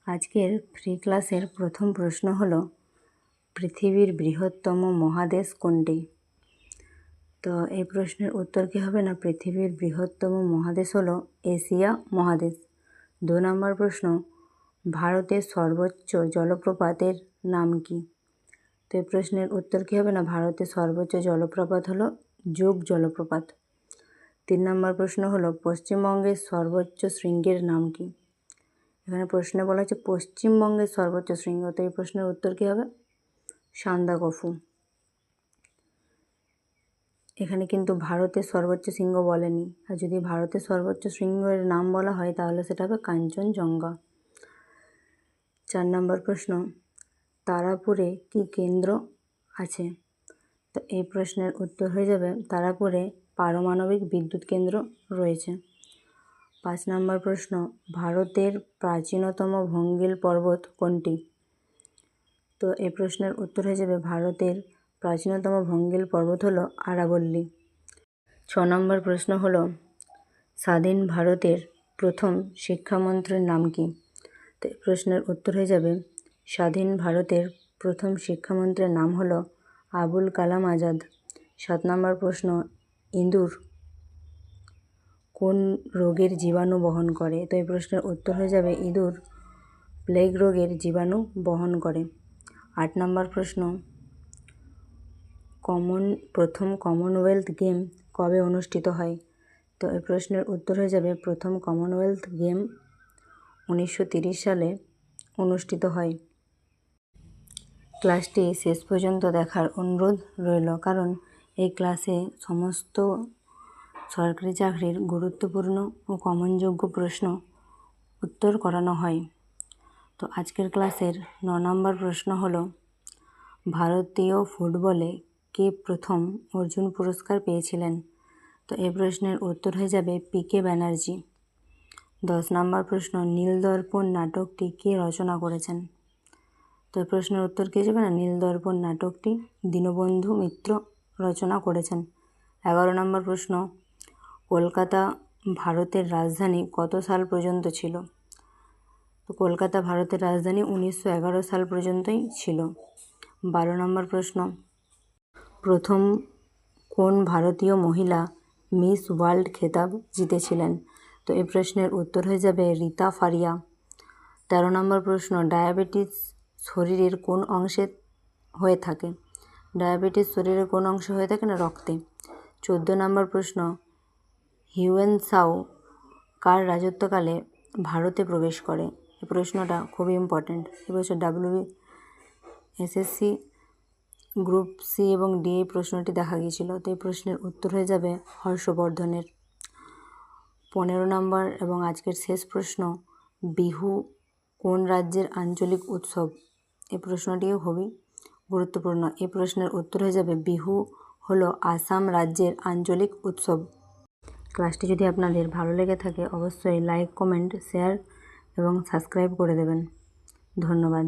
আজকের ফ্রি ক্লাসের প্রথম প্রশ্ন হলো পৃথিবীর বৃহত্তম মহাদেশ কোনটি? তো এই প্রশ্নের উত্তর কী হবে না, পৃথিবীর বৃহত্তম মহাদেশ হলো এশিয়া মহাদেশ। 2 নম্বর প্রশ্ন, ভারতের সর্বোচ্চ জলপ্রপাতের নাম কি? তো এই প্রশ্নের উত্তর কী হবে না, ভারতের সর্বোচ্চ জলপ্রপাত হলো যোগ জলপ্রপাত। 3 নম্বর প্রশ্ন হলো পশ্চিমবঙ্গের সর্বোচ্চ শৃঙ্গের নাম কি? এখানে প্রশ্নে বলা হচ্ছে পশ্চিমবঙ্গের সর্বোচ্চ শৃঙ্গ, তো এই প্রশ্নের উত্তর কী হবে, সান্দাকফু। এখানে কিন্তু ভারতের সর্বোচ্চ শৃঙ্গ বলেনি, আর যদি ভারতের সর্বোচ্চ শৃঙ্গের নাম বলা হয় তাহলে সেটা হবে কাঞ্চনজঙ্ঘা। 4 নম্বর প্রশ্ন, তারাপুরে কি কেন্দ্র আছে? তো এই প্রশ্নের উত্তর হয়ে যাবে তারাপুরে পারমাণবিক বিদ্যুৎ কেন্দ্র রয়েছে। 5 নম্বর প্রশ্ন, ভারতের প্রাচীনতম ভঙ্গিল পর্বত কোনটি? তো এই প্রশ্নের উত্তর হয়ে যাবে ভারতের প্রাচীনতম ভঙ্গিল পর্বত হলো আরাবল্লী। 6 নম্বর প্রশ্ন হলো স্বাধীন ভারতের প্রথম শিক্ষামন্ত্রীর নাম কি? তো এই প্রশ্নের উত্তর হয়ে যাবে স্বাধীন ভারতের প্রথম শিক্ষামন্ত্রীর নাম হলো আবুল কালাম আজাদ। 7 নম্বর প্রশ্ন, ইঁদুর কোন রোগের জীবাণু বহন করে? তো এই প্রশ্নের উত্তর হয়ে যাবে ইঁদুর প্লেগ রোগের জীবাণু বহন করে। 8 নম্বর প্রশ্ন, প্রথম কমনওয়েলথ গেম কবে অনুষ্ঠিত হয়? তো এই প্রশ্নের উত্তর হয়ে যাবে প্রথম কমনওয়েলথ গেম 1930 সালে অনুষ্ঠিত হয়। ক্লাসটি শেষ পর্যন্ত দেখার অনুরোধ রইল, কারণ এই ক্লাসে সমস্ত সরকারি চাকরির গুরুত্বপূর্ণ ও কমনযোগ্য প্রশ্ন উত্তর করানো হয়। তো আজকের ক্লাসের 9 নম্বর প্রশ্ন হলো ভারতীয় ফুটবলে কে প্রথম অর্জুন পুরস্কার পেয়েছিলেন? তো এই প্রশ্নের উত্তর হয়ে যাবে পিকে ব্যানার্জি। 10 নম্বর প্রশ্ন, নীলদর্পণ নাটকটি কে রচনা করেছেন? তো এই প্রশ্নের উত্তর কী যাবে না, নীলদর্পণ নাটকটি দীনবন্ধু মিত্র রচনা করেছেন। 11 নম্বর প্রশ্ন, কলকাতা ভারতের রাজধানী কত সাল পর্যন্ত ছিল? তো কলকাতা ভারতের রাজধানী 1911 সাল পর্যন্তই ছিল। 12 নম্বর প্রশ্ন, প্রথম কোন ভারতীয় মহিলা মিস ওয়ার্ল্ড খেতাব জিতেছিলেন? তো এই প্রশ্নের উত্তর হয়ে যাবে রীতা ফারিয়া। 13 নম্বর প্রশ্ন, ডায়াবেটিস শরীরের কোন অংশে হয়ে থাকে? ডায়াবেটিস শরীরের কোন অংশে হয়ে থাকে না, রক্তে। 14 নম্বর প্রশ্ন, হিউয়েন সাও কার রাজত্বকালে ভারতে প্রবেশ করে? এই প্রশ্নটা খুবই ইম্পর্ট্যান্ট। এবছর WBSSC গ্রুপ সি এবং ডি এই প্রশ্নটি দেখা গিয়েছিল, তো এই প্রশ্নের উত্তর হয়ে যাবে হর্ষবর্ধনের। 15 নম্বর এবং আজকের শেষ প্রশ্ন, বিহু কোন রাজ্যের আঞ্চলিক উৎসব? এই প্রশ্নটিও খুবই গুরুত্বপূর্ণ। এই প্রশ্নের উত্তর হয়ে যাবে বিহু হলো আসাম রাজ্যের আঞ্চলিক উৎসব। ক্লাসটি যদি আপনাদের ভালো লেগে থাকে অবশ্যই লাইক, কমেন্ট, শেয়ার এবং সাবস্ক্রাইব করে দেবেন। ধন্যবাদ।